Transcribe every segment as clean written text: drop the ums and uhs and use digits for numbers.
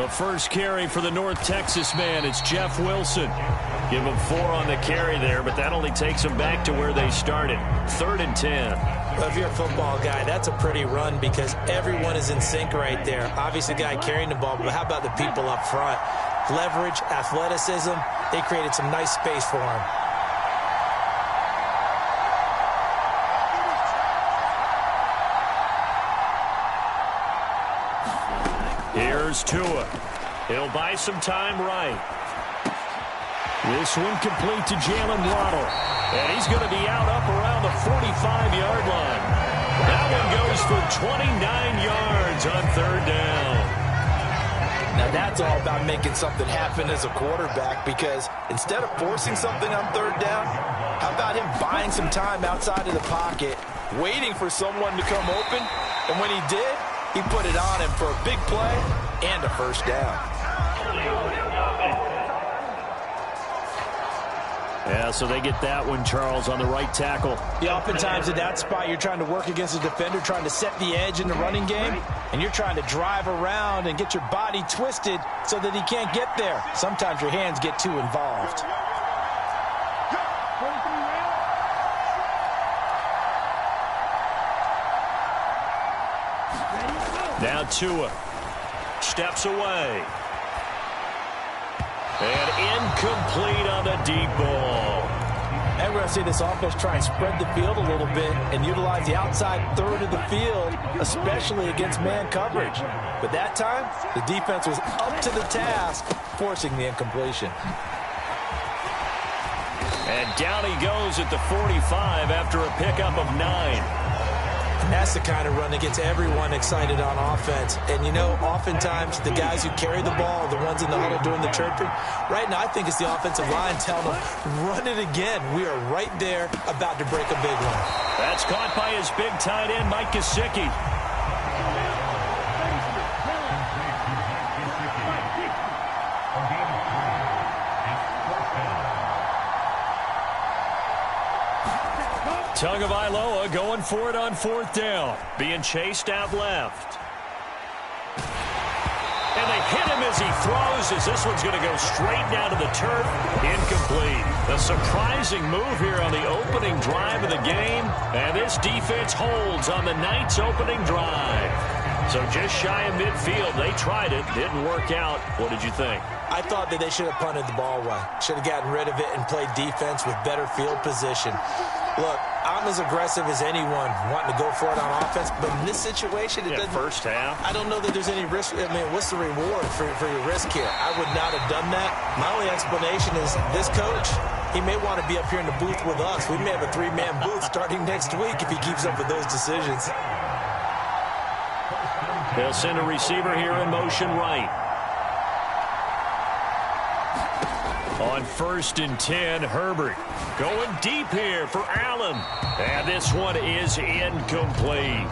The first carry for the North Texas man, it's Jeff Wilson. Give him 4 on the carry there, but that only takes them back to where they started. 3rd and 10. Well, if you're a football guy, that's a pretty run because everyone is in sync right there. Obviously, the guy carrying the ball, but how about the people up front? Leverage, athleticism, they created some nice space for him. Here's Tua. He'll buy some time right. This one complete to Jalen Waddle. And he's going to be out up around the 45-yard line. That one goes for 29 yards on 3rd down. Now that's all about making something happen as a quarterback, because instead of forcing something on 3rd down, how about him buying some time outside of the pocket, waiting for someone to come open, and when he did, he put it on him for a big play and a 1st down. Yeah, so they get that one, Charles, on the right tackle. Yeah, oftentimes at that spot, you're trying to work against a defender, trying to set the edge in the running game, and you're trying to drive around and get your body twisted so that he can't get there. Sometimes your hands get too involved. Now Tua steps away. And incomplete on the deep ball. And we're going to see this offense try and spread the field a little bit and utilize the outside 3rd of the field, especially against man coverage. But that time, the defense was up to the task, forcing the incompletion. And down he goes at the 45 after a pickup of 9. And that's the kind of run that gets everyone excited on offense. And, you know, oftentimes the guys who carry the ball are the ones in the huddle doing the chirping. Right now, I think it's the offensive line telling them, run it again. We are right there about to break a big one. That's caught by his big tight end, Mike Gesicki. Tagovailoa going for it on 4th down. Being chased out left. And they hit him as he throws, as this one's going to go straight down to the turf. Incomplete. A surprising move here on the opening drive of the game. And this defense holds on the night's opening drive. So just shy of midfield. They tried it. Didn't work out. What did you think? I thought that they should have punted the ball away. Should have gotten rid of it and played defense with better field position. Look, I'm as aggressive as anyone wanting to go for it on offense, but in this situation, it doesn't. First half. I don't know that there's any risk. I mean, what's the reward for your risk here? I would not have done that. My only explanation is this coach, he may want to be up here in the booth with us. We may have a 3-man booth starting next week if he keeps up with those decisions. They'll send a receiver here in motion right. On 1st and 10, Herbert going deep here for Allen. And this one is incomplete.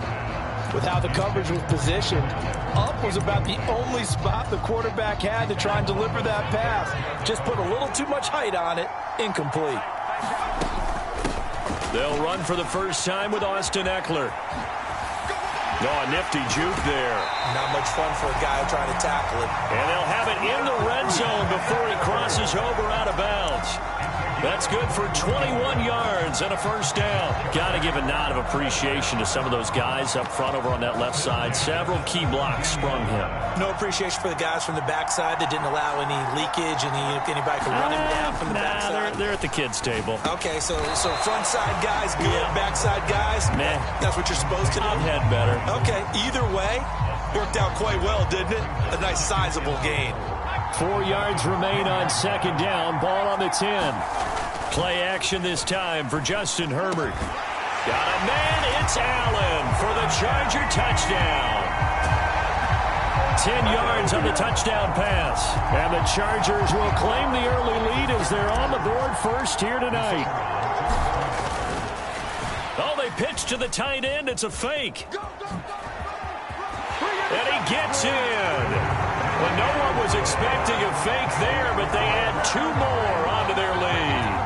With how the coverage was positioned, up was about the only spot the quarterback had to try and deliver that pass. Just put a little too much height on it. Incomplete. They'll run for the first time with Austin Eckler. Oh, a nifty juke there. Not much fun for a guy trying to tackle it. And they'll have it in the red zone before he crosses over out of bounds. That's good for 21 yards and a 1st down. Got to give a nod of appreciation to some of those guys up front over on that left side. Several key blocks sprung him. No appreciation for the guys from the backside that didn't allow any leakage, anybody could run him down from the backside. They're at the kids' table. Okay, so front side guys good, backside guys, nah. That's what you're supposed to do? I've had better. Okay, either way, worked out quite well, didn't it? A nice sizable gain. 4 yards remain on 2nd down. Ball on the 10. Play action this time for Justin Herbert. Got a man. It's Allen for the Charger touchdown. 10 yards on the touchdown pass. And the Chargers will claim the early lead as they're on the board first here tonight. Oh, they pitch to the tight end. It's a fake. And he gets in. Well, no one was expecting a fake there, but they add 2 more onto their lead.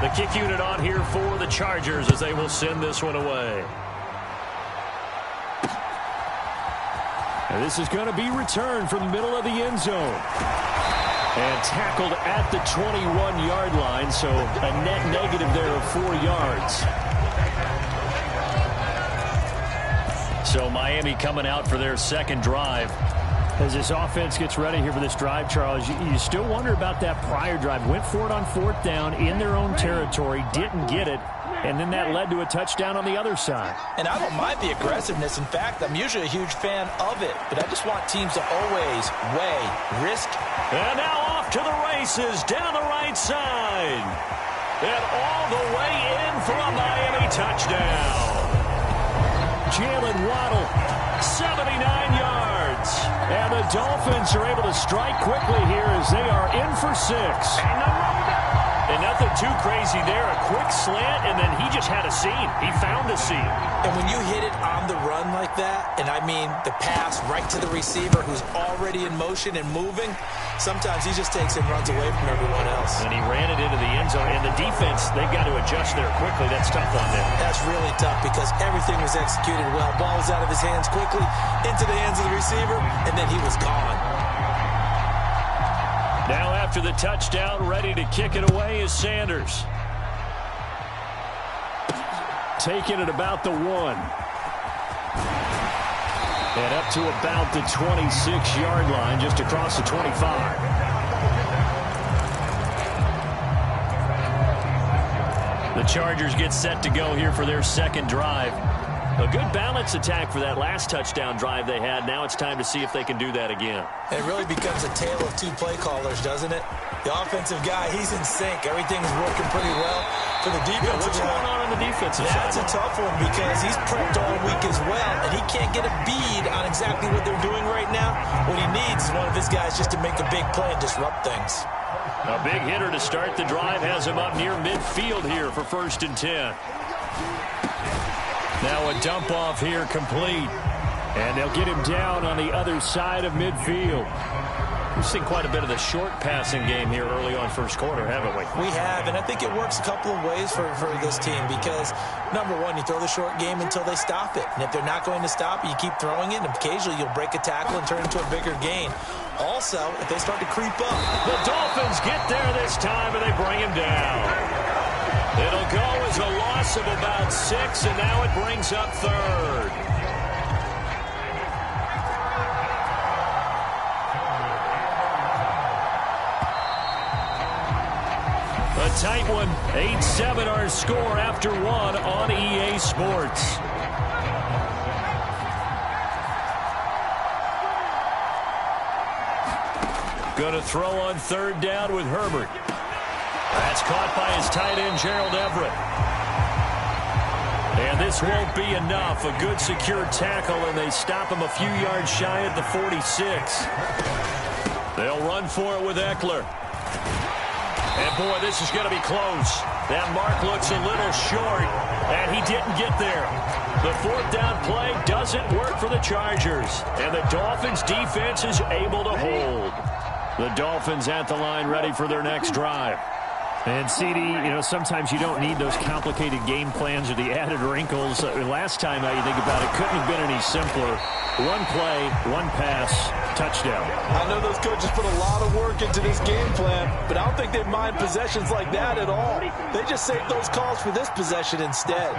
The kick unit on here for the Chargers as they will send this one away. And this is going to be returned from the middle of the end zone. And tackled at the 21-yard line, so a net negative there of 4 yards. So Miami coming out for their second drive. As this offense gets ready here for this drive, Charles, you still wonder about that prior drive. Went for it on 4th down in their own territory, didn't get it, and then that led to a touchdown on the other side. And I don't mind the aggressiveness. In fact, I'm usually a huge fan of it, but I just want teams to always weigh risk. And now off to the races down the right side. And all the way in for a Miami touchdown. Jalen Waddle, 79 yards. And the Dolphins are able to strike quickly here as they are in for 6. And nothing too crazy there. A quick slant, and then he just had a seam. He found a seam. And when you hit it on the run like that, and I mean the pass right to the receiver who's already in motion and moving, sometimes he just takes and runs away from everyone else. And he ran it into the end zone. And the defense, they've got to adjust there quickly. That's tough on them. That's really tough because everything was executed well. Ball was out of his hands quickly, into the hands of the receiver, and then he was gone. Now after the touchdown, ready to kick it away is Sanders. Taking it about the 1. And up to about the 26-yard line, just across the 25. The Chargers get set to go here for their second drive. A good balance attack for that last touchdown drive they had. Now it's time to see if they can do that again. It really becomes a tale of 2 play callers, doesn't it? The offensive guy, he's in sync. Everything's working pretty well. For the defensive what's going on the defensive side? That's a tough one because he's prepped all week as well, and he can't get a bead on exactly what they're doing right now. What he needs is one of his guys just to make a big play and disrupt things. A big hitter to start the drive has him up near midfield here for 1st and 10. Now a dump off here complete. And they'll get him down on the other side of midfield. We've seen quite a bit of the short passing game here early on first quarter, haven't we? We have, and I think it works a couple of ways for this team because, number one, you throw the short game until they stop it. And if they're not going to stop it, you keep throwing it, and occasionally you'll break a tackle and turn it into a bigger gain. Also, if they start to creep up. The Dolphins get there this time, and they bring him down. It'll go as a loss of about 6, and now it brings up 3rd. A tight one, 8-7 our score after 1 on EA Sports. Going to throw on 3rd down with Herbert. That's caught by his tight end, Gerald Everett. And this won't be enough. A good secure tackle, and they stop him a few yards shy at the 46. They'll run for it with Eckler. And, boy, this is going to be close. That mark looks a little short, and he didn't get there. The 4th down play doesn't work for the Chargers, and the Dolphins' defense is able to hold. The Dolphins at the line ready for their next drive. And, CD, you know, sometimes you don't need those complicated game plans or the added wrinkles. Last time, you think about it, couldn't have been any simpler. 1 play, 1 pass, touchdown. I know those coaches put a lot of work into this game plan, but I don't think they mind possessions like that at all. They just save those calls for this possession instead.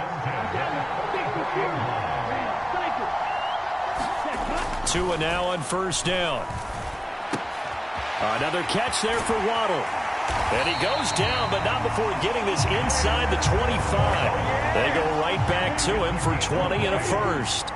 Tua now on 1st down. Another catch there for Waddle. And he goes down, but not before getting this inside the 25. They go right back to him for 20 and a 1st.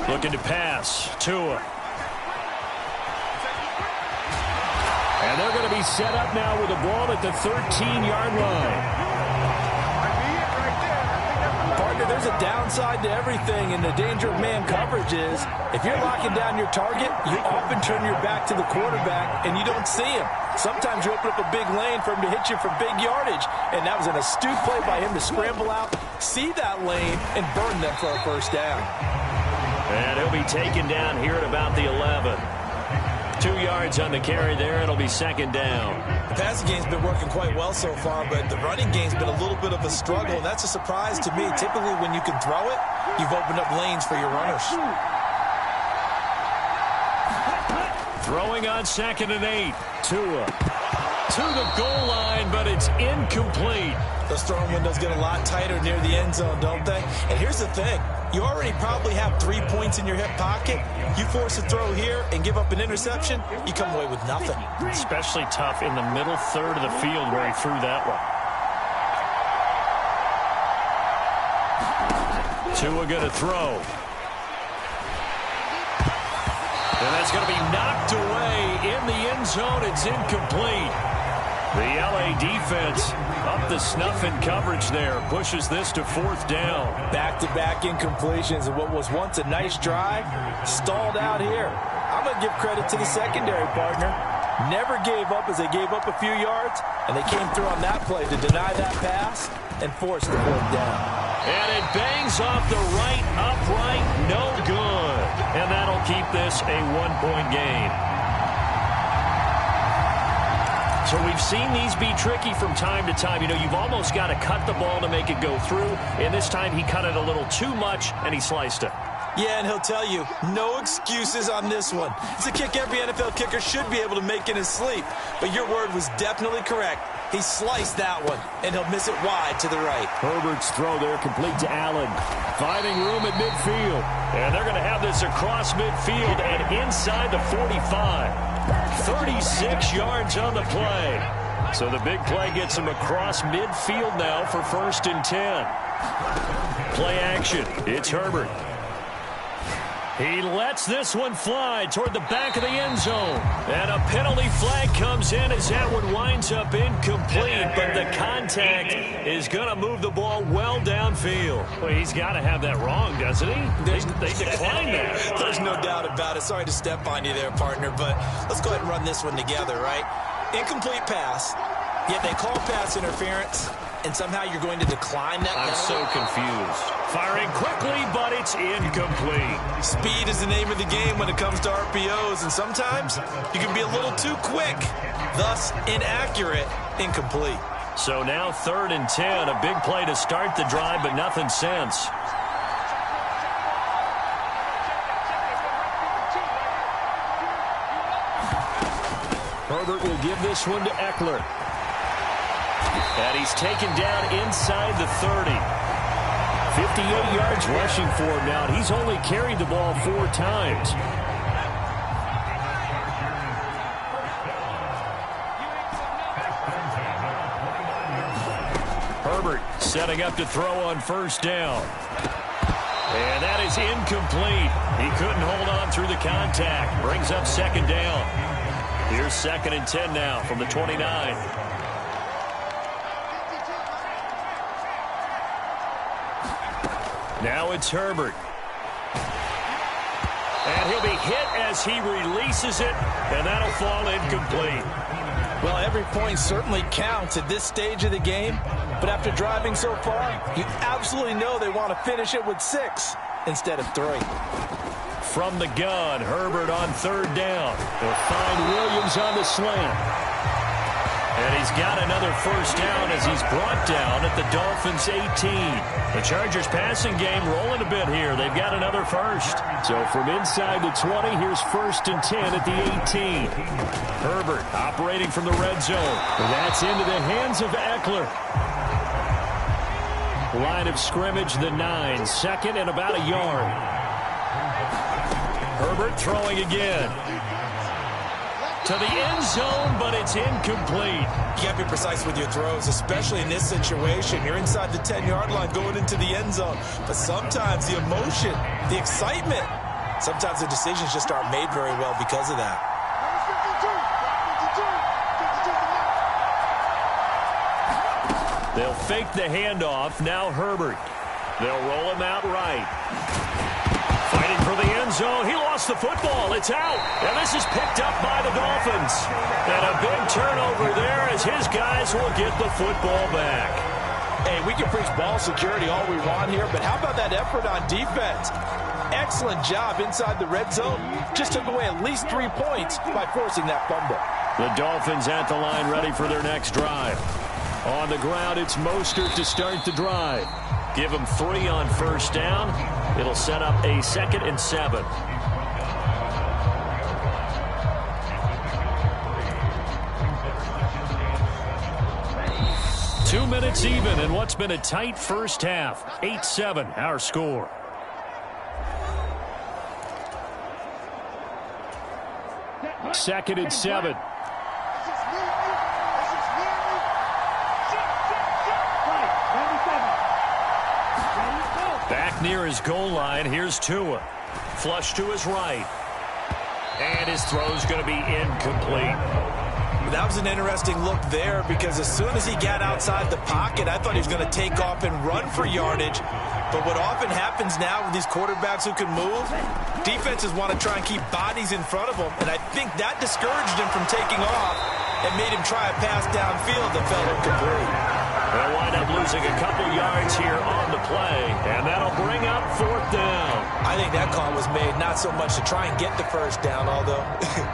Looking to pass. Tua. And they're going to be set up now with the ball at the 13-yard line. There's a downside to everything, and the danger of man coverage is if you're locking down your target, you often turn your back to the quarterback, and you don't see him. Sometimes you open up a big lane for him to hit you for big yardage, and that was an astute play by him to scramble out see that lane, and burn them for a first down. And he'll be taken down here at about the 11. 2 yards on the carry there. It'll be second down. The passing game's been working quite well so far, but the running game's been a little bit of a struggle, and that's a surprise to me. Typically, when you can throw it, you've opened up lanes for your runners. Throwing on 2nd and 8. Tua to the goal line, but it's incomplete. Those throwing windows get a lot tighter near the end zone, don't they? And here's the thing. You already probably have 3 points in your hip pocket. You force a throw here and give up an interception, you come away with nothing. Especially tough in the middle third of the field where he threw that one. Tua going to throw. And that's going to be knocked away in the end zone. It's incomplete. The L.A. defense up the snuff in coverage there. Pushes this to 4th down. Back-to-back incompletions and what was once a nice drive stalled out here. I'm going to give credit to the secondary partner. Never gave up as they gave up a few yards, and they came through on that play to deny that pass and force the 4th down. And it bangs off the right upright. No good. And that'll keep this a 1-point game. So we've seen these be tricky from time to time. You know, you've almost got to cut the ball to make it go through. And this time he cut it a little too much, and he sliced it. Yeah, and he'll tell you, no excuses on this one. It's a kick every NFL kicker should be able to make in his sleep. But your word was definitely correct. He sliced that one, and he'll miss it wide to the right. Herbert's throw there complete to Allen. Finding room at midfield. And they're going to have this across midfield and inside the 45. 36 yards on the play. So the big play gets him across midfield now for 1st and 10. Play action. It's Herbert. He lets this one fly toward the back of the end zone. And a penalty flag comes in as that one winds up incomplete. But the contact is going to move the ball well downfield. Well, he's got to have that wrong, doesn't he? They declined that. There's no doubt about it. Sorry to step on you there, partner. But let's go ahead and run this one together, right? Incomplete pass. Yet they call pass interference. And somehow you're going to decline that penalty? I'm so confused. Firing quickly, but it's incomplete. Speed is the name of the game when it comes to RPOs, and sometimes you can be a little too quick, thus inaccurate, incomplete. So now 3rd and 10, a big play to start the drive, but nothing since. Herbert will give this one to Eckler. And he's taken down inside the 30. 58 yards rushing for him now. And he's only carried the ball 4 times. Herbert setting up to throw on 1st down. And that is incomplete. He couldn't hold on through the contact. Brings up 2nd down. Here's 2nd and 10 now from the 29. Now it's Herbert. And he'll be hit as he releases it, and that'll fall incomplete. Well, every point certainly counts at this stage of the game, but after driving so far, you absolutely know they want to finish it with 6 instead of 3. From the gun, Herbert on 3rd down. They'll find Williams on the slant. And he's got another 1st down as he's brought down at the Dolphins' 18. The Chargers passing game rolling a bit here. They've got another 1st. So from inside the 20, here's 1st and 10 at the 18. Herbert operating from the red zone. That's into the hands of Eckler. Line of scrimmage, the 9. 2nd and about a yard. Herbert throwing again. To the end zone, but it's incomplete. You got to be precise with your throws, especially in this situation. You're inside the 10-yard line going into the end zone. But sometimes the emotion, the excitement, sometimes the decisions just aren't made very well because of that. They'll fake the handoff. Now Herbert. They'll roll him out right. Fighting for the end zone. He lost the football. It's out. And this is picked up by the Dolphins. And a big turnover there as his guys will get the football back. Hey, we can preach ball security all we want here, but how about that effort on defense? Excellent job inside the red zone. Just took away at least 3 points by forcing that fumble. The Dolphins at the line ready for their next drive. On the ground, it's Mostert to start the drive. Give him 3 on first down. It'll set up a 2nd and 7. Two minutes even in what's been a tight first half. 8-7, our score. Second and 7. Back near his goal line, here's Tua. Flush to his right. And his throw's going to be incomplete. That was an interesting look there because as soon as he got outside the pocket, I thought he was going to take off and run for yardage. But what often happens now with these quarterbacks who can move, defenses want to try and keep bodies in front of them. And I think that discouraged him from taking off and made him try a pass downfield that fell incomplete. They'll wind up losing a couple yards here on the play, and that'll bring up 4th down. I think that call was made not so much to try and get the first down, although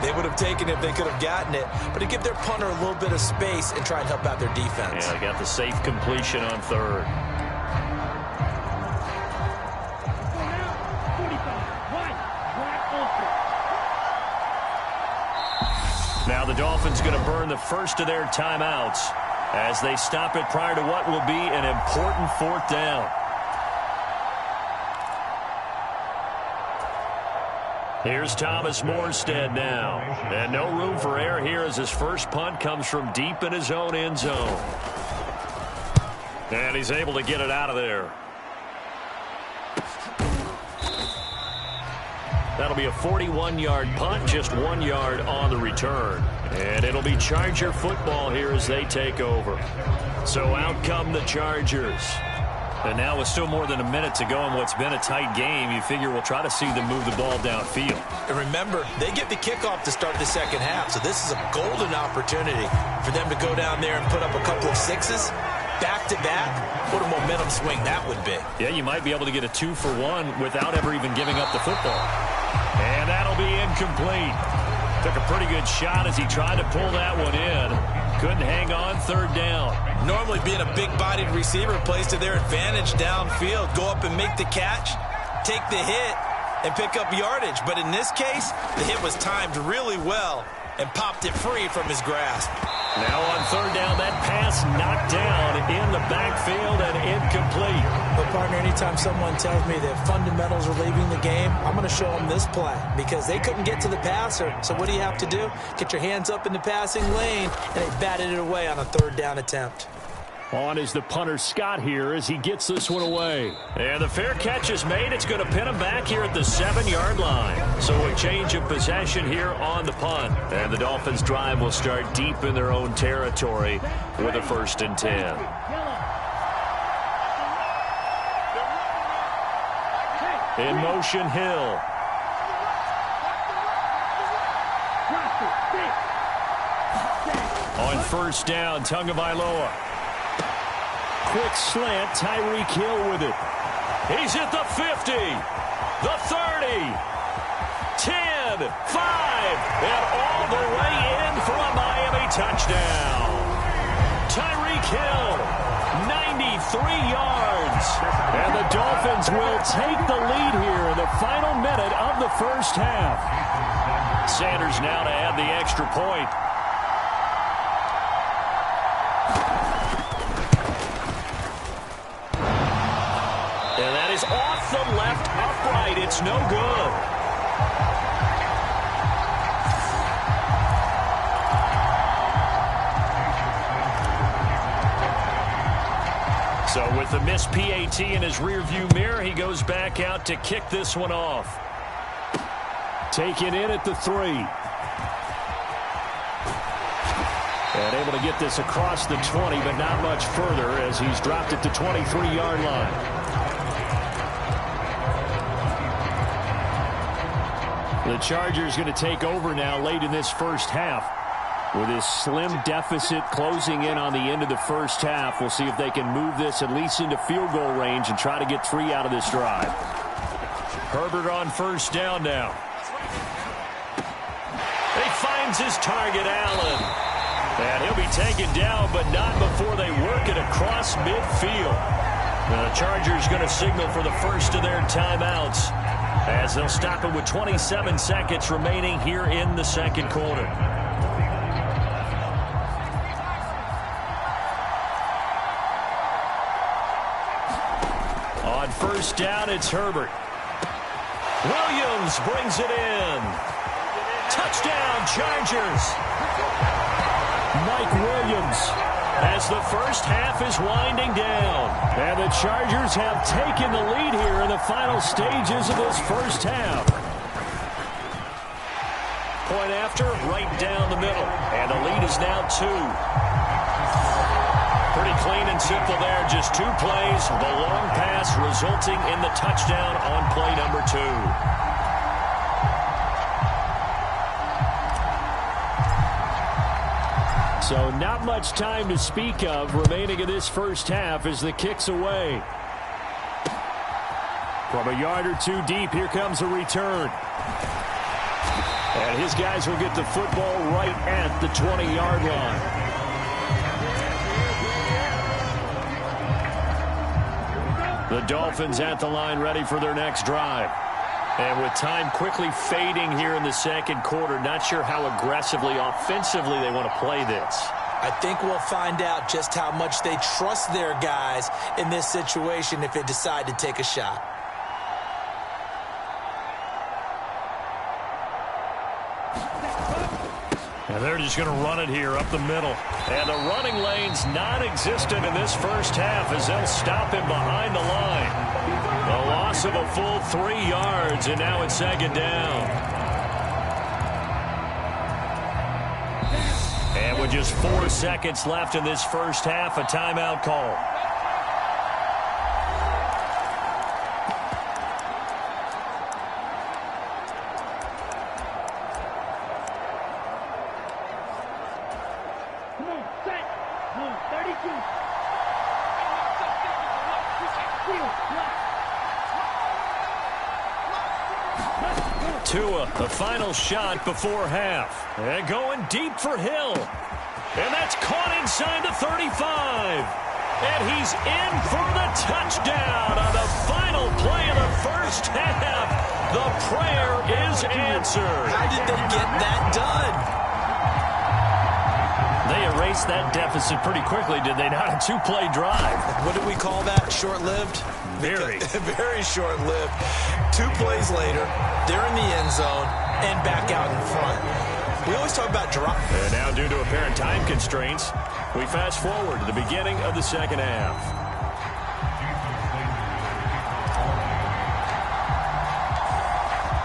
they would have taken it if they could have gotten it, but to give their punter a little bit of space and try and help out their defense. Yeah, they got the safe completion on 3rd. Now the Dolphins going to burn the first of their timeouts as they stop it prior to what will be an important 4th down. Here's Thomas Morstead now. And no room for error here as his first punt comes from deep in his own end zone. And he's able to get it out of there. That'll be a 41-yard punt, just 1 yard on the return. And it'll be Charger football here as they take over. So out come the Chargers. And now with still more than a minute to go in what's been a tight game, you figure we'll try to see them move the ball downfield. And remember, they get the kickoff to start the second half, so this is a golden opportunity for them to go down there and put up a couple of sixes. Back-to-back, what a momentum swing that would be. Yeah, you might be able to get a 2-for-1 without ever even giving up the football. And that'll be incomplete. Took a pretty good shot as he tried to pull that one in. Couldn't hang on 3rd down. Normally being a big-bodied receiver plays to their advantage downfield. Go up and make the catch, take the hit, and pick up yardage. But in this case, the hit was timed really well and popped it free from his grasp. Now on 3rd down, that pass knocked down in the backfield and incomplete. But, partner, anytime someone tells me that fundamentals are leaving the game, I'm going to show them this play because they couldn't get to the passer. So what do you have to do? Get your hands up in the passing lane, and they batted it away on a 3rd down attempt. On is the punter Scott here as he gets this one away. And the fair catch is made. It's going to pin him back here at the 7-yard line. So a change of possession here on the punt. And the Dolphins drive will start deep in their own territory with a 1st and 10. In motion, Hill. On 1st down, Tagovailoa. Quick slant, Tyreek Hill with it. He's at the 50, the 30, 10, 5, and all the way in for a Miami touchdown. Tyreek Hill, 93 yards. And the Dolphins will take the lead here in the final minute of the first half. Sanders now to add the extra point. Off the left upright. It's no good. So with the missed PAT in his rearview mirror, he goes back out to kick this one off. Taken in at the 3. And able to get this across the 20, but not much further as he's dropped it to 23-yard line. The Chargers going to take over now late in this first half. With this slim deficit closing in on the end of the first half, we'll see if they can move this at least into field goal range and try to get 3 out of this drive. Herbert on first down now. He finds his target, Allen. And he'll be taken down, but not before they work it across midfield. Now the Chargers going to signal for the first of their timeouts as they'll stop it with 27 seconds remaining here in the second quarter. On first down, it's Herbert. Williams brings it in. Touchdown, Chargers. Mike Williams as the first half is winding down. And the Chargers have taken the lead here in the final stages of this first half. Point after, right down the middle. And the lead is now 2. Pretty clean and simple there. Just 2 plays. The long pass resulting in the touchdown on play number 2. So not much time to speak of remaining in this first half as the kick's away. From a yard or 2 deep, here comes a return. And his guys will get the football right at the 20-yard line. The Dolphins at the line ready for their next drive. And with time quickly fading here in the second quarter, not sure how aggressively, offensively they want to play this. I think we'll find out just how much they trust their guys in this situation if they decide to take a shot. And they're just going to run it here up the middle. And the running lane's non-existent in this first half as they'll stop him behind the line. A loss of a full 3 yards, and now it's second down. And with just 4 seconds left in this first half, a timeout call. Tua, the final shot before half. And going deep for Hill. And that's caught inside the 35. And he's in for the touchdown on the final play of the first half. The prayer is answered. How did they get that done? They erased that deficit pretty quickly, did they not? A 2-play drive. What did we call that? Short-lived? Very. Very short-lived. 2 plays later, they're in the end zone and back out in front. We always talk about drop. And now, due to apparent time constraints, we fast forward to the beginning of the second half.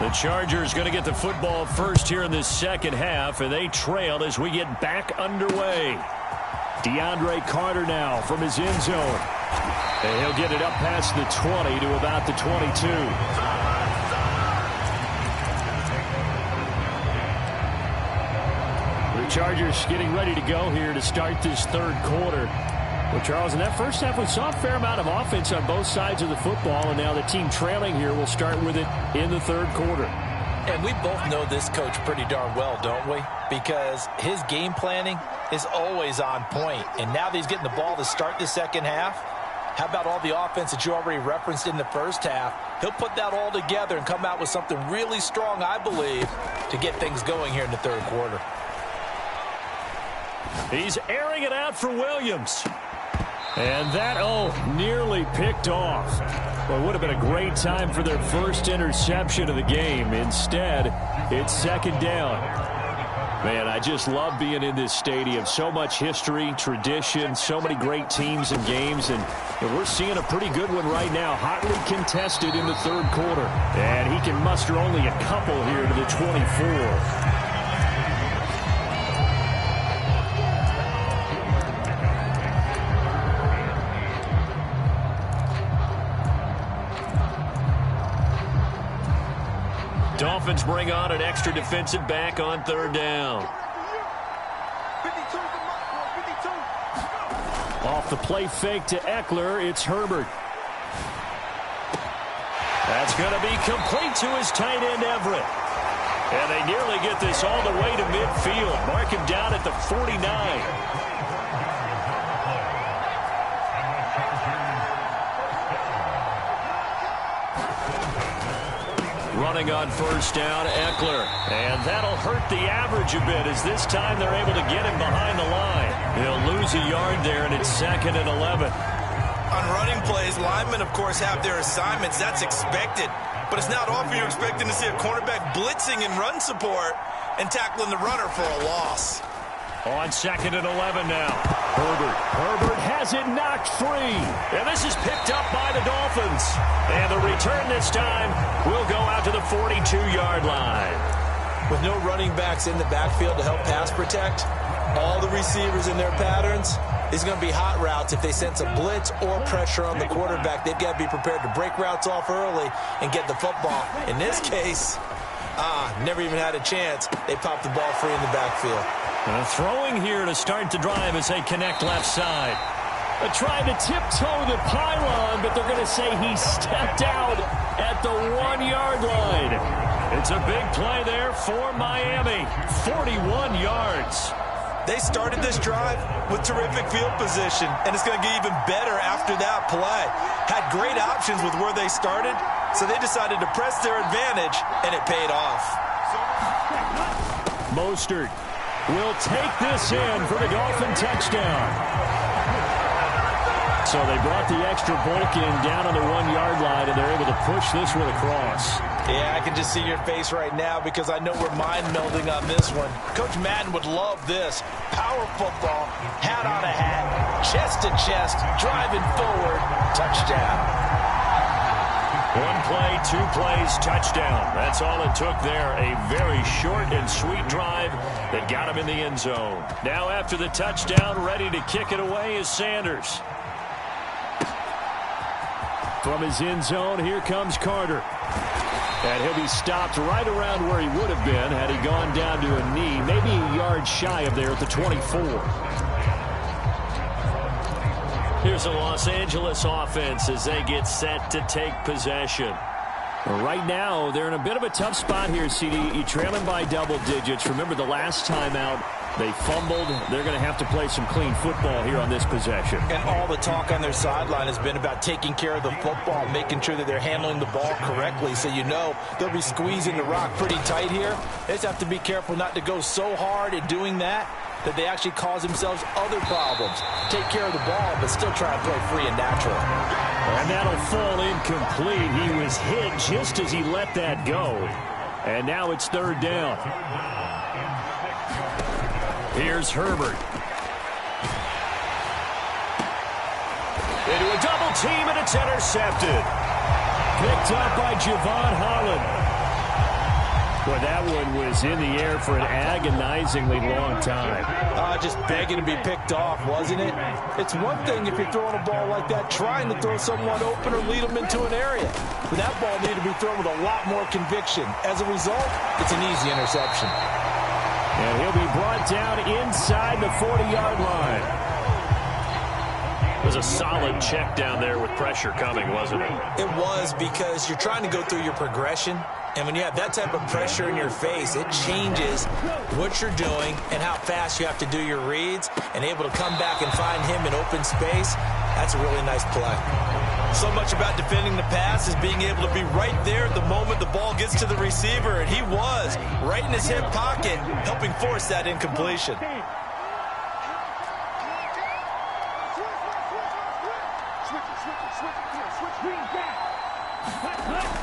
The Chargers going to get the football first here in this second half, and they trail as we get back underway. DeAndre Carter now from his end zone. And he'll get it up past the 20 to about the 22. The Chargers getting ready to go here to start this third quarter. Well, Charles, in that first half, we saw a fair amount of offense on both sides of the football, and now the team trailing here will start with it in the third quarter. And we both know this coach pretty darn well, don't we? Because his game planning is always on point. And now that he's getting the ball to start the second half, how about all the offense that you already referenced in the first half? He'll put that all together and come out with something really strong, I believe, to get things going here in the third quarter. He's airing it out for Williams. And that, nearly picked off. Well, it would have been a great time for their first interception of the game. Instead, it's second down. Man, I just love being in this stadium. So much history, tradition, so many great teams and games. And we're seeing a pretty good one right now. Hotly contested in the third quarter. And he can muster only a couple here to the 24. Dolphins bring on an extra defensive back on third down. The play fake to Eckler. It's Herbert. That's going to be complete to his tight end, Everett. And they nearly get this all the way to midfield. Mark him down at the 49. Running on first down, Eckler. And that'll hurt the average a bit as this time they're able to get him behind the line. He'll lose a yard there, and it's 2nd and 11. On running plays, linemen, of course, have their assignments. That's expected. But it's not often you're expecting to see a cornerback blitzing in run support and tackling the runner for a loss. On 2nd and 11 now. Herbert has it knocked free. And this is picked up by the Dolphins. And the return this time will go out to the 42-yard line. With no running backs in the backfield to help pass protect, all the receivers in their patterns, these are going to be hot routes. If they sense a blitz or pressure on the quarterback, they've got to be prepared to break routes off early and get the football. In this case, never even had a chance. They popped the ball free in the backfield. Throwing here to start the drive as they connect left side. Trying to tiptoe the pylon, but they're going to say he stepped out at the 1-yard line. It's a big play there for Miami. 41 yards. They started this drive with terrific field position, and it's going to get even better after that play. Had great options with where they started, so they decided to press their advantage, and it paid off. Mostert will take this in for the Dolphin touchdown. So they brought the extra bulk in down on the 1-yard line, and they're able to push this one across. Yeah, I can just see your face right now because I know we're mind-melding on this one. Coach Madden would love this. Power football, hat on a hat, chest to chest, driving forward, touchdown. 1 play, 2 plays, touchdown. That's all it took there. A very short and sweet drive that got him in the end zone. Now after the touchdown, ready to kick it away is Sanders. From his end zone, here comes Carter. And he'll be stopped right around where he would have been had he gone down to a knee, maybe a yard shy of there at the 24. Here's the Los Angeles offense as they get set to take possession. Right now, they're in a bit of a tough spot here, CD. You're trailing by double digits. Remember the last time out, they fumbled. They're going to have to play some clean football here on this possession. And all the talk on their sideline has been about taking care of the football, making sure that they're handling the ball correctly. So you know they'll be squeezing the rock pretty tight here. They just have to be careful not to go so hard in doing that they actually cause themselves other problems. Take care of the ball, but still try to play free and natural. And that'll fall incomplete. He was hit just as he let that go. And now it's 3rd down. Here's Herbert. Into a double team, and it's intercepted. Picked up by Javon Holland. Boy, that one was in the air for an agonizingly long time. Just begging to be picked off, wasn't it? It's one thing if you're throwing a ball like that, trying to throw someone open or lead them into an area. But that ball needed to be thrown with a lot more conviction. As a result, it's an easy interception. And he'll be brought down inside the 40-yard line. It was a solid check down there with pressure coming, wasn't it? It was, because you're trying to go through your progression. And when you have that type of pressure in your face, it changes what you're doing and how fast you have to do your reads. And able to come back and find him in open space, that's a really nice play. So much about defending the pass is being able to be right there at the moment the ball gets to the receiver. And he was right in his hip pocket, helping force that incompletion.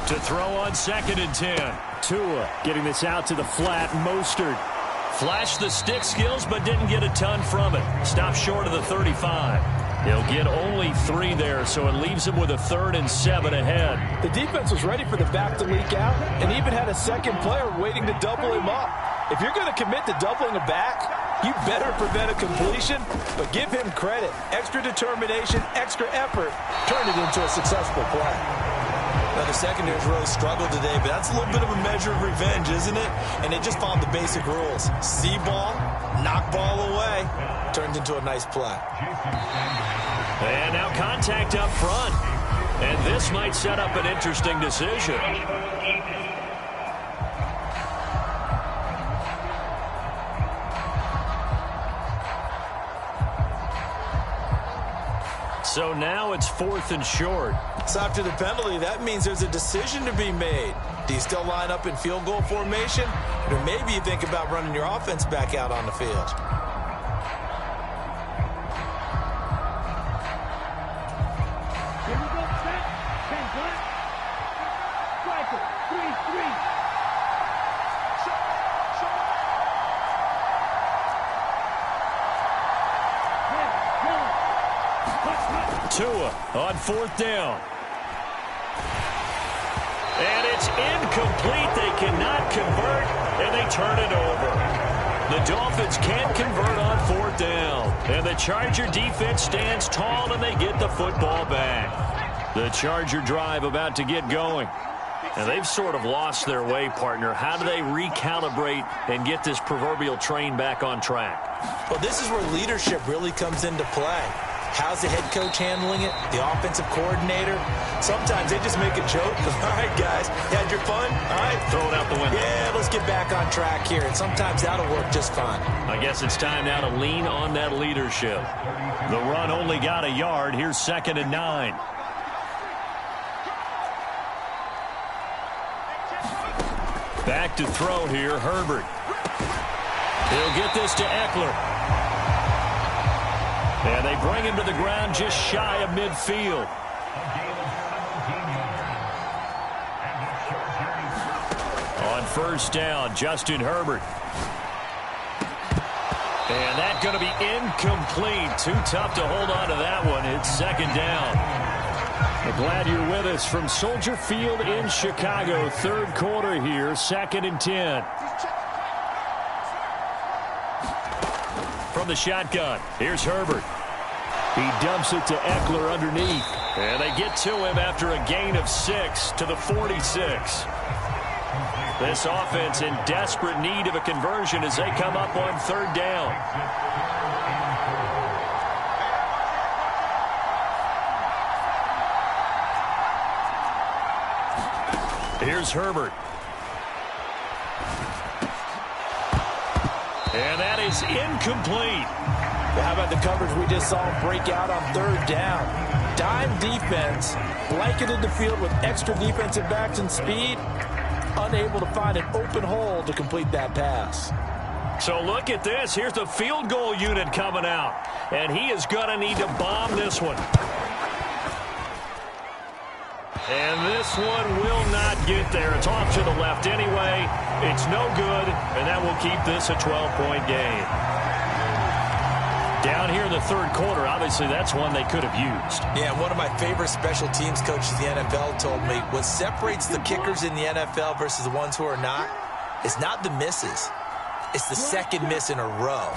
To throw on 2nd and 10. Tua getting this out to the flat. Mostert flashed the stick skills but didn't get a ton from it. Stopped short of the 35. He'll get only 3 there, so it leaves him with a 3rd and 7 ahead. The defense was ready for the back to leak out and even had a second player waiting to double him up. If you're going to commit to doubling a back, you better prevent a completion, but give him credit. Extra determination, extra effort, turn it into a successful play. Now, the secondary's really struggled today, but that's a little bit of a measure of revenge, isn't it? And they just followed the basic rules. See ball, knock ball away, turned into a nice play. And now contact up front. And this might set up an interesting decision. So now it's 4th and short. So after the penalty, that means there's a decision to be made. Do you still line up in field goal formation? Or maybe you think about running your offense back out on the field. Here we go, set, 10 black. Striker, 3-3. Tua on 4th down. And it's incomplete. They cannot convert, and they turn it over. The Dolphins can't convert on 4th down. And the Charger defense stands tall, and they get the football back. The Charger drive about to get going. And they've sort of lost their way, partner. How do they recalibrate and get this proverbial train back on track? Well, this is where leadership really comes into play. How's the head coach handling it? The offensive coordinator? Sometimes they just make a joke. All right, guys, you had your fun? All right. Throw it out the window. Yeah, let's get back on track here. And sometimes that'll work just fine. I guess it's time now to lean on that leadership. The run only got a yard. Here's 2nd and 9. Back to throw here, Herbert. He'll get this to Eckler. And they bring him to the ground just shy of midfield. On 1st down, Justin Herbert. And that's going to be incomplete. Too tough to hold on to that one. It's 2nd down. We're glad you're with us from Soldier Field in Chicago. 3rd quarter here, 2nd and 10. From the shotgun, here's Herbert. He dumps it to Eckler underneath. And they get to him after a gain of 6 to the 46. This offense in desperate need of a conversion as they come up on 3rd down. Here's Herbert. And that is incomplete. Well, how about the coverage we just saw break out on 3rd down? Dime defense, blanketed the field with extra defensive backs and speed, unable to find an open hole to complete that pass. So look at this. Here's the field goal unit coming out. And he is going to need to bomb this one. And this one will not get there. It's off to the left anyway. It's no good, and that will keep this a 12-point game. Down here in the 3rd quarter, obviously that's one they could have used. Yeah, one of my favorite special teams coaches in the NFL told me what separates the kickers in the NFL versus the ones who are not is not the misses. It's the 2nd miss in a row.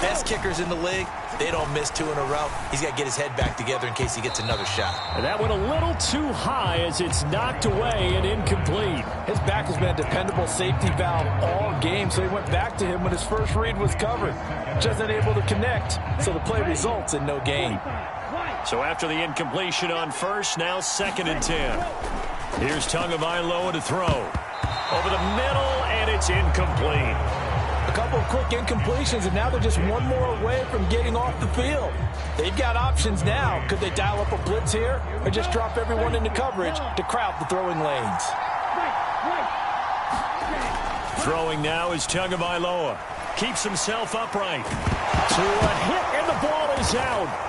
Best kickers in the league, they don't miss 2 in a row. He's got to get his head back together in case he gets another shot. And that went a little too high as it's knocked away and incomplete. His back has been a dependable safety valve all game, so he went back to him when his first read was covered. Just unable to connect, so the play results in no gain. So after the incompletion on 1st, now 2nd and 10. Here's Tagovailoa to throw. Over the middle, and it's incomplete. A couple of quick incompletions, and now they're just one more away from getting off the field. They've got options now. Could they dial up a blitz here or just drop everyone into coverage to crowd the throwing lanes? Throwing now is Tagovailoa. Keeps himself upright. To a hit, and the ball is out.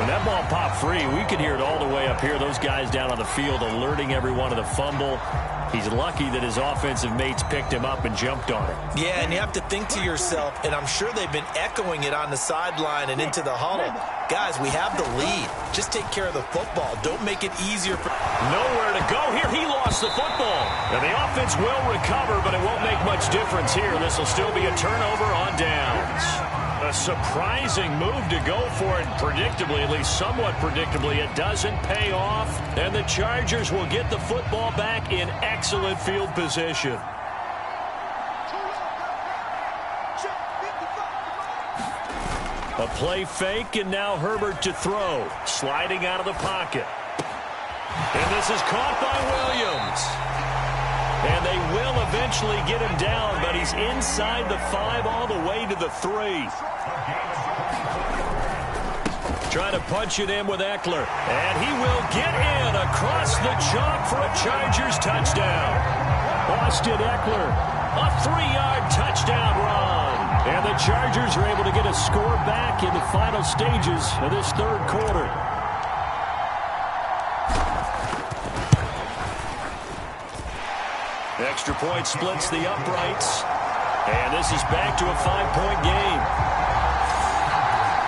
That ball popped free. We could hear it all the way up here. Those guys down on the field alerting everyone of the fumble. He's lucky that his offensive mates picked him up and jumped on it. Yeah, and you have to think to yourself, and I'm sure they've been echoing it on the sideline and into the huddle. Guys, we have the lead. Just take care of the football. Don't make it easier for... Nowhere to go here. He lost the football. And the offense will recover, but it won't make much difference here. This will still be a turnover on downs. A surprising move to go for it. Predictably, at least somewhat predictably, it doesn't pay off. And the Chargers will get the football back in excellent field position. A play fake, and now Herbert to throw. Sliding out of the pocket. And this is caught by Williams. And they will eventually get him down, but he's inside the 5 all the way to the 3. Trying to punch it in with Eckler. And he will get in across the chalk for a Chargers touchdown. Austin Eckler, a 3-yard touchdown run. And the Chargers are able to get a score back in the final stages of this third quarter. Extra point splits the uprights. And this is back to a 5-point game.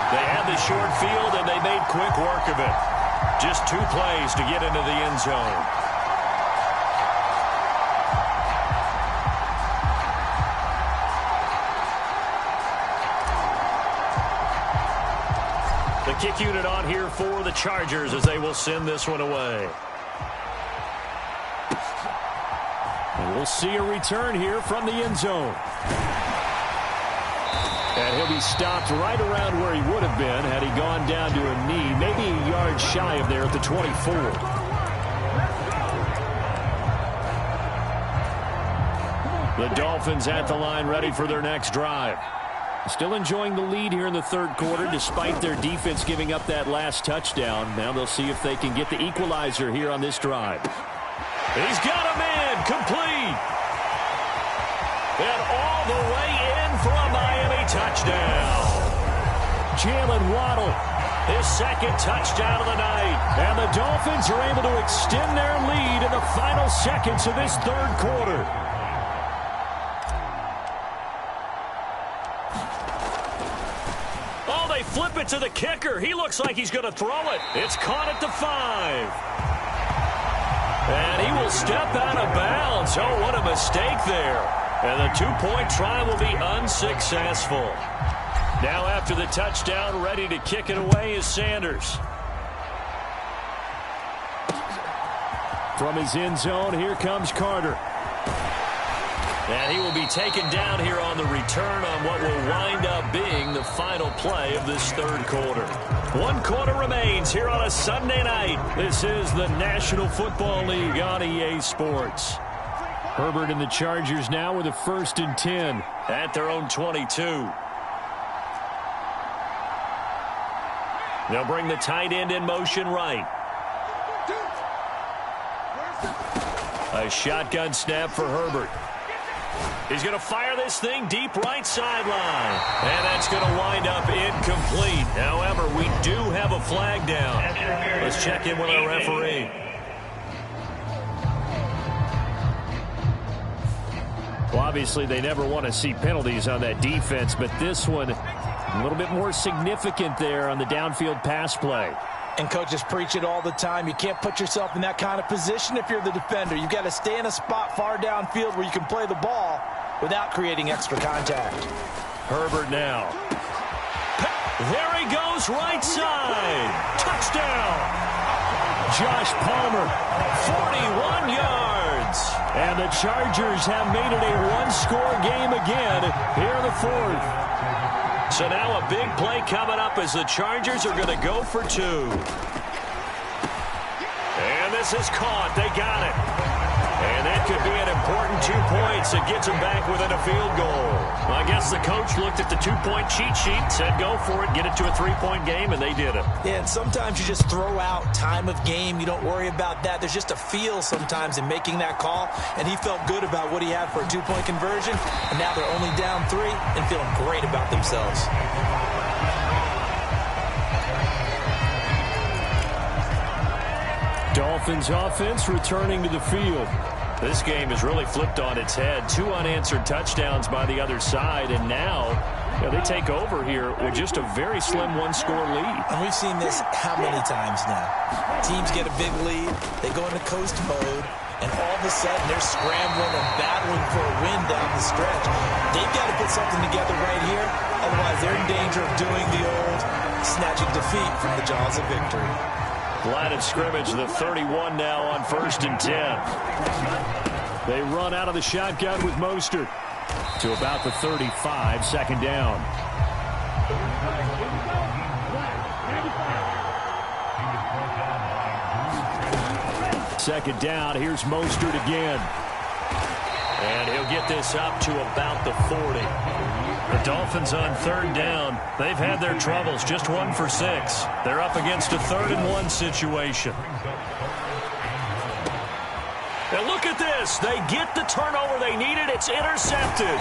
They had the short field, and they made quick work of it. Just 2 plays to get into the end zone. The kick unit on here for the Chargers as they will send this one away. And we'll see a return here from the end zone. And he'll be stopped right around where he would have been had he gone down to a knee, maybe a yard shy of there at the 24. The Dolphins at the line ready for their next drive. Still enjoying the lead here in the third quarter despite their defense giving up that last touchdown. Now they'll see if they can get the equalizer here on this drive. He's got him in, complete. And all the way in for a Miami touchdown. Jalen Waddle, his second touchdown of the night. And the Dolphins are able to extend their lead in the final seconds of this third quarter. Oh, they flip it to the kicker. He looks like he's going to throw it. It's caught at the 5. And he will step out of bounds. Oh, what a mistake there. And the 2-point try will be unsuccessful. Now after the touchdown, ready to kick it away is Sanders. From his end zone, here comes Carter. And he will be taken down here on the return on what will wind up being the final play of this third quarter. 1 quarter remains here on a Sunday night. This is the National Football League on EA Sports. Herbert and the Chargers now with a 1st and 10 at their own 22. They'll bring the tight end in motion right. A shotgun snap for Herbert. He's going to fire this thing deep right sideline. And that's going to wind up incomplete. However, we do have a flag down. Let's check in with our referee. Well, obviously, they never want to see penalties on that defense, but this one a little bit more significant there on the downfield pass play. And coaches preach it all the time. You can't put yourself in that kind of position if you're the defender. You've got to stay in a spot far downfield where you can play the ball without creating extra contact. Herbert now. There he goes, right side. Touchdown. Josh Palmer, 41 yards. And the Chargers have made it a 1-score game again here in the 4th. So now a big play coming up as the Chargers are going to go for 2. And this is caught. They got it. And that could be an important 2 points that gets them back within a field goal. Well, I guess the coach looked at the 2-point cheat sheet, said go for it, get it to a 3-point game, and they did it. Yeah, and sometimes you just throw out time of game. You don't worry about that. There's just a feel sometimes in making that call, and he felt good about what he had for a 2-point conversion, and now they're only down 3 and feeling great about themselves. Dolphins offense returning to the field. This game is really flipped on its head. 2 unanswered touchdowns by the other side, and now they take over here with just a very slim 1-score lead. And we've seen this how many times now? Teams get a big lead, they go into coast mode, and all of a sudden they're scrambling and battling for a win down the stretch. They've got to put something together right here. A Otherwise, they're in danger of doing the old snatching defeat from the jaws of victory. Line of scrimmage, the 31 now on 1st and 10. They run out of the shotgun with Mostert to about the 35, 2nd down. Second down, here's Mostert again. And he'll get this up to about the 40. The Dolphins on 3rd down. They've had their troubles, just 1 for 6. They're up against a 3rd and 1 situation. And look at this. They get the turnover they needed. It's intercepted.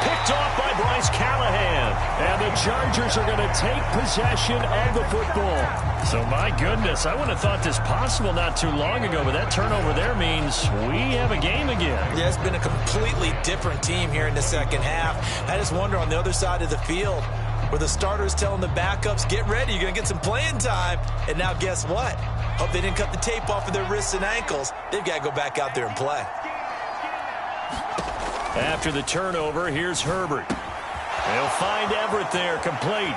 Picked off by Bryce Callahan. And the Chargers are going to take possession of the football. So, my goodness, I wouldn't have thought this possible not too long ago, but that turnover there means we have a game again. Yeah, it's been a completely different team here in the second half. I just wonder on the other side of the field where the starters telling the backups, get ready, you're going to get some playing time. And now guess what? Hope they didn't cut the tape off of their wrists and ankles. They've got to go back out there and play. After the turnover, here's Herbert. They'll find Everett there, complete.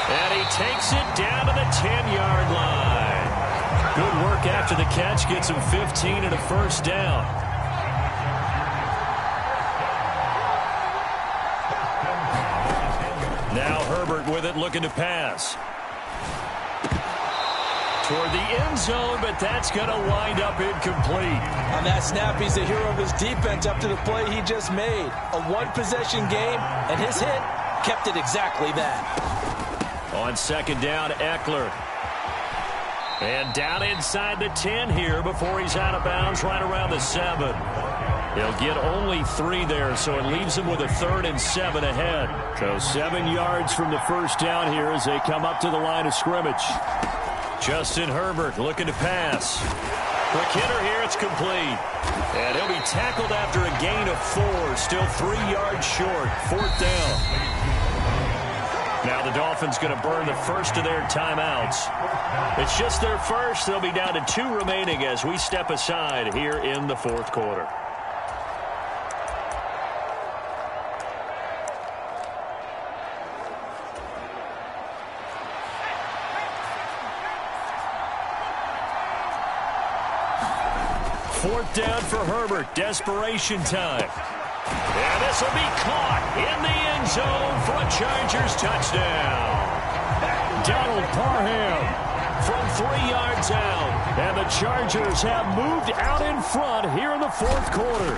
And he takes it down to the 10-yard line. Good work after the catch. Gets him 15 and a 1st down. Now Herbert with it, looking to pass. Toward the end zone, but that's going to wind up incomplete. On that snap, he's the hero of his defense up to the play he just made. A one-possession game, and his hit kept it exactly that. On 2nd down, Eckler. And down inside the 10 here before he's out of bounds right around the 7. He'll get only 3 there, so it leaves him with a 3rd and 7 ahead. So 7 yards from the 1st down here as they come up to the line of scrimmage. Justin Herbert looking to pass. Quick hitter here, it's complete. And he'll be tackled after a gain of 4, still 3 yards short, 4th down. Now the Dolphins going to burn the first of their timeouts. It's just their first. They'll be down to 2 remaining as we step aside here in the 4th quarter. Fourth down for Herbert. Desperation time. And this will be caught in the end zone for a Chargers touchdown. Donald Parham from 3 yards out. And the Chargers have moved out in front here in the 4th quarter.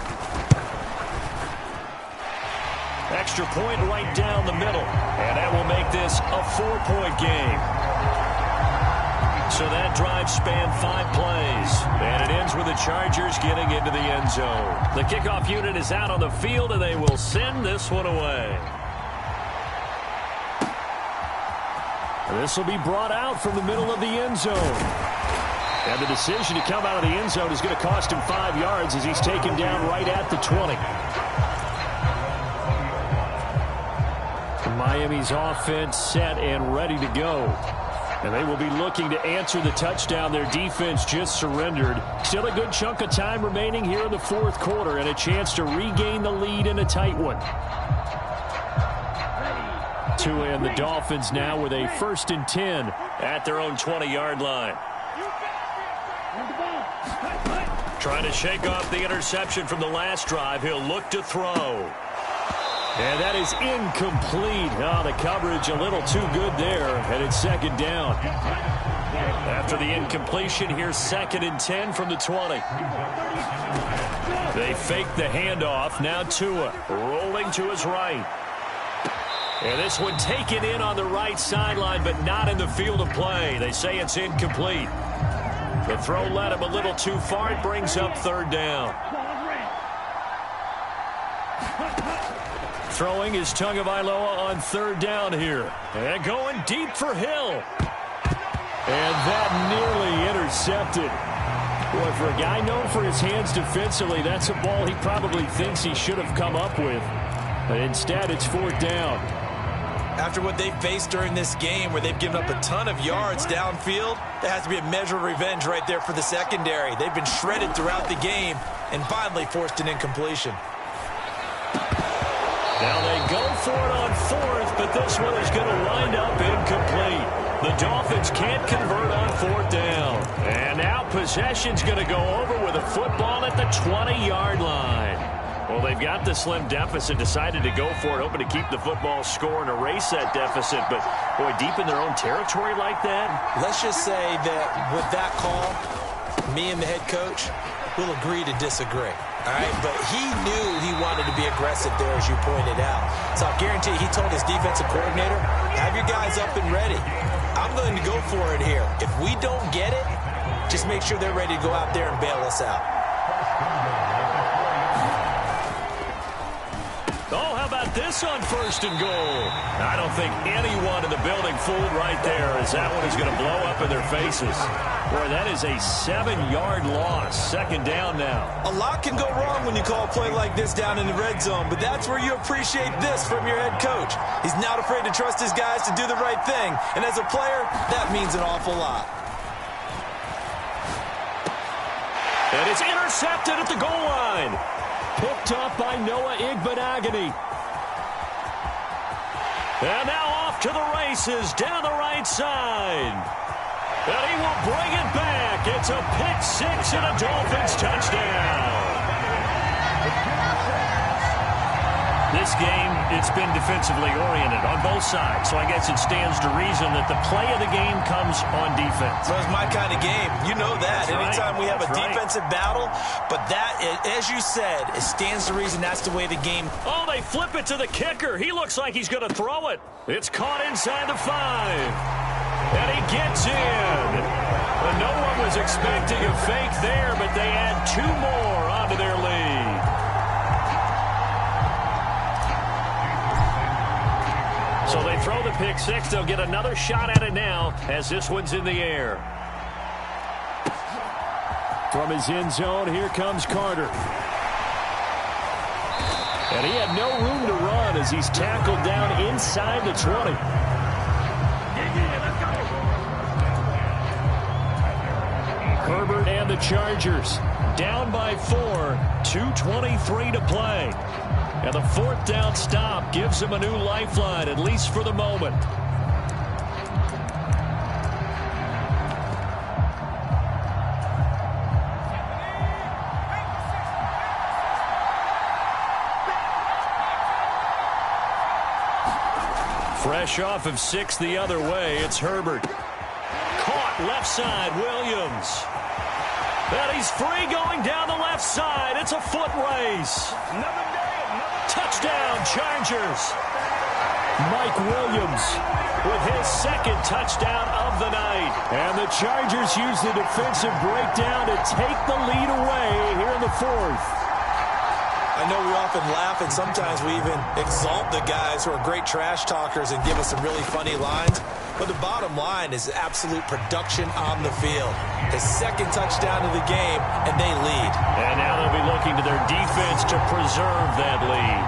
Extra point right down the middle. And that will make this a 4-point game. So that drive spanned 5 plays. And it ends with the Chargers getting into the end zone. The kickoff unit is out on the field, and they will send this one away. This will be brought out from the middle of the end zone. And the decision to come out of the end zone is going to cost him 5 yards as he's taken down right at the 20. Miami's offense set and ready to go. And they will be looking to answer the touchdown their defense just surrendered. Still a good chunk of time remaining here in the 4th quarter and a chance to regain the lead in a tight one. Tua and the Dolphins now with a 1st and 10 at their own 20-yard line. Trying to shake off the interception from the last drive. He'll look to throw. And that is incomplete. Oh, the coverage a little too good there, and it's 2nd down. After the incompletion, here's 2nd and 10 from the 20. They fake the handoff. Now Tua rolling to his right. And this one taken in on the right sideline, but not in the field of play. They say it's incomplete. The throw led him a little too far. It brings up 3rd down. Throwing is Tagovailoa on 3rd down here. And going deep for Hill. And that nearly intercepted. Boy, for a guy known for his hands defensively, that's a ball he probably thinks he should have come up with. But instead, it's 4th down. After what they've faced during this game where they've given up a ton of yards downfield, there has to be a measure of revenge right there for the secondary. They've been shredded throughout the game and finally forced an incompletion. Now they go for it on fourth, but this one is going to wind up incomplete. The Dolphins can't convert on fourth down. And now possession's going to go over with a football at the 20-yard line. Well, they've got the slim deficit, decided to go for it, hoping to keep the football score and erase that deficit. But, boy, deep in their own territory like that. Let's just say that with that call, me and the head coach will agree to disagree. All right, but he knew he wanted to be aggressive there, as you pointed out. So I guarantee he told his defensive coordinator, have your guys up and ready. I'm going to go for it here. If we don't get it, just make sure they're ready to go out there and bail us out. Oh, how about this on first and goal? I don't think anyone in the building fooled right there, as that one is going to blow up in their faces. Boy, that is a 7-yard loss. Second down now. A lot can go wrong when you call a play like this down in the red zone, but that's where you appreciate this from your head coach. He's not afraid to trust his guys to do the right thing, and as a player, that means an awful lot. And it's intercepted at the goal line. Picked up by Noah Igbenogany. And now off to the races down the right side. And he will bring it back. It's a pick six and a Dolphins touchdown. This game, it's been defensively oriented on both sides, so I guess it stands to reason that the play of the game comes on defense. Well, it's my kind of game. You know that. That's Anytime right. we have a That's right. defensive battle, but that, as you said, it stands to reason that's the way the game. Oh, they flip it to the kicker. He looks like he's going to throw it. It's caught inside the 5. And he gets in. And no one was expecting a fake there, but they add 2 more onto their lead. So they throw the pick six. They'll get another shot at it now as this one's in the air. From his end zone, here comes Carter. And he had no room to run as he's tackled down inside the 20. Herbert and the Chargers down by 4, 2:23 to play. And the fourth down stop gives them a new lifeline, at least for the moment. Fresh off of 6 the other way, it's Herbert. Caught left side, Williams. And he's free going down the left side. It's a foot race. Touchdown, Chargers. Mike Williams with his second touchdown of the night. And the Chargers use the defensive breakdown to take the lead away here in the fourth. I know we often laugh, and sometimes we even exalt the guys who are great trash talkers and give us some really funny lines. But the bottom line is absolute production on the field. His second touchdown of the game, and they lead. And now they'll be looking to their defense to preserve that lead.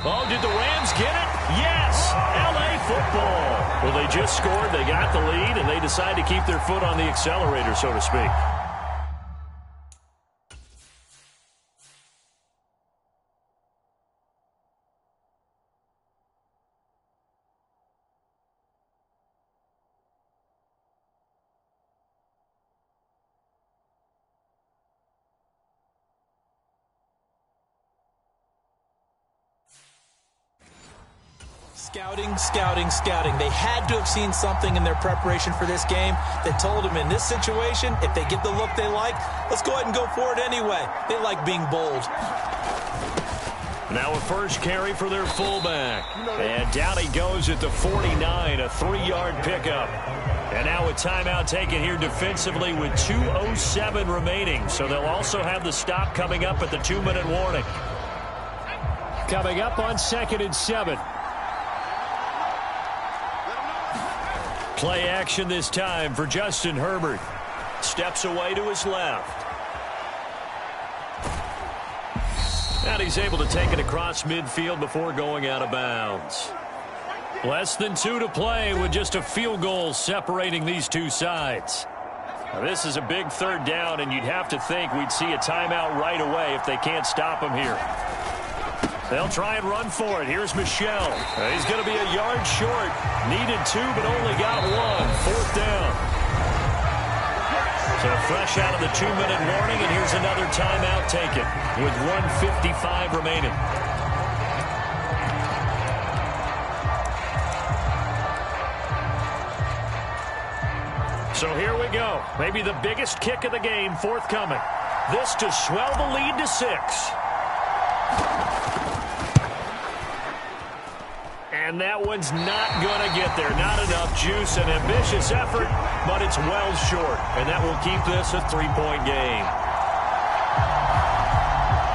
Oh, did the Rams get it? Yes! L.A. football. Well, they just scored, they got the lead, and they decide to keep their foot on the accelerator, so to speak. Scouting, scouting, scouting. They had to have seen something in their preparation for this game that told them in this situation, if they get the look they like, let's go ahead and go for it anyway. They like being bold. Now a first carry for their fullback. And down he goes at the 49, a 3-yard pickup. And now a timeout taken here defensively with 2:07 remaining. So they'll also have the stop coming up at the 2-minute warning. Coming up on 2nd and 7. Play action this time for Justin Herbert. Steps away to his left. And he's able to take it across midfield before going out of bounds. Less than 2 to play with just a field goal separating these two sides. Now, this is a big third down, and you'd have to think we'd see a timeout right away if they can't stop him here. They'll try and run for it. Here's Michel. He's going to be a yard short. Needed 2, but only got 1. 4th down. So fresh out of the 2-minute warning, and here's another timeout taken with 1:55 remaining. So here we go. Maybe the biggest kick of the game forthcoming. This to swell the lead to 6. And that one's not going to get there. Not enough juice. An ambitious effort, but it's well short. And that will keep this a 3-point game.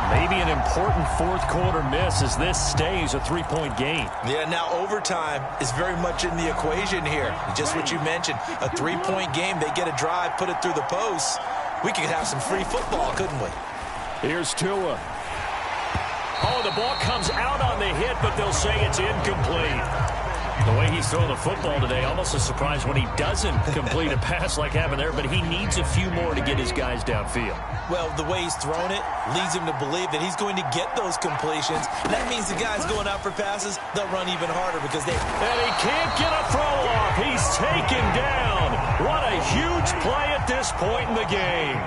Maybe an important fourth-quarter miss as this stays a 3-point game. Yeah, now overtime is very much in the equation here. Just what you mentioned, a 3-point game. They get a drive, put it through the posts. We could have some free football, couldn't we? Here's Tua. Oh, the ball comes out on the hit, but they'll say it's incomplete. The way he's throwing the football today, almost a surprise when he doesn't complete a pass like happened there, but he needs a few more to get his guys downfield. Well, the way he's thrown it leads him to believe that he's going to get those completions. That means the guys going out for passes, they'll run even harder because they... And he can't get a throw off. He's taken down. What a huge play at this point in the game.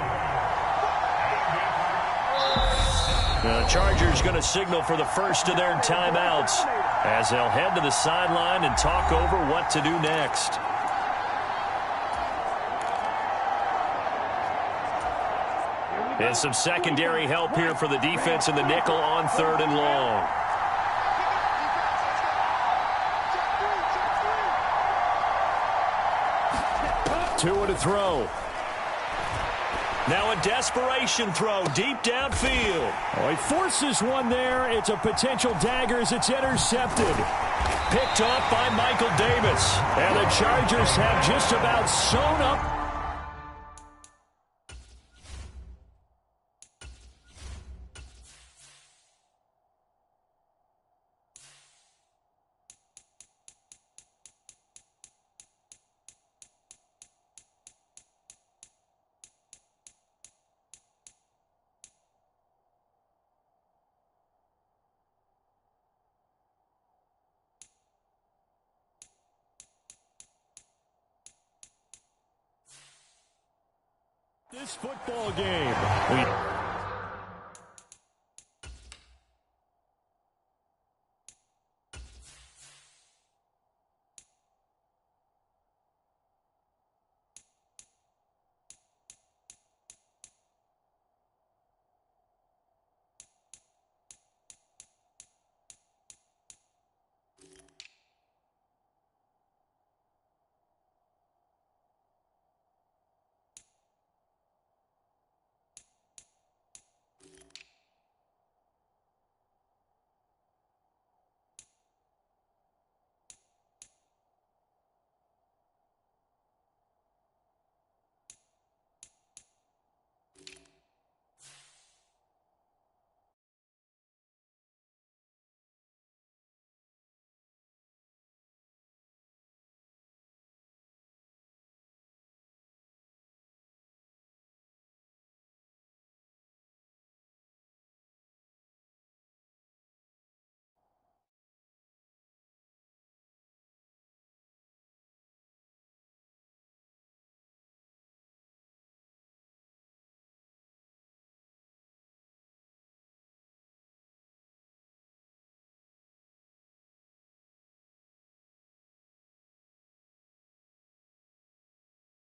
The Chargers going to signal for the first of their timeouts as they'll head to the sideline and talk over what to do next. And some secondary help here for the defense in the nickel on 3rd and long. Tua to throw. Now a desperation throw deep downfield. Oh, he forces one there. It's a potential dagger as it's intercepted. Picked off by Michael Davis. And the Chargers have just about sewn up. This football game.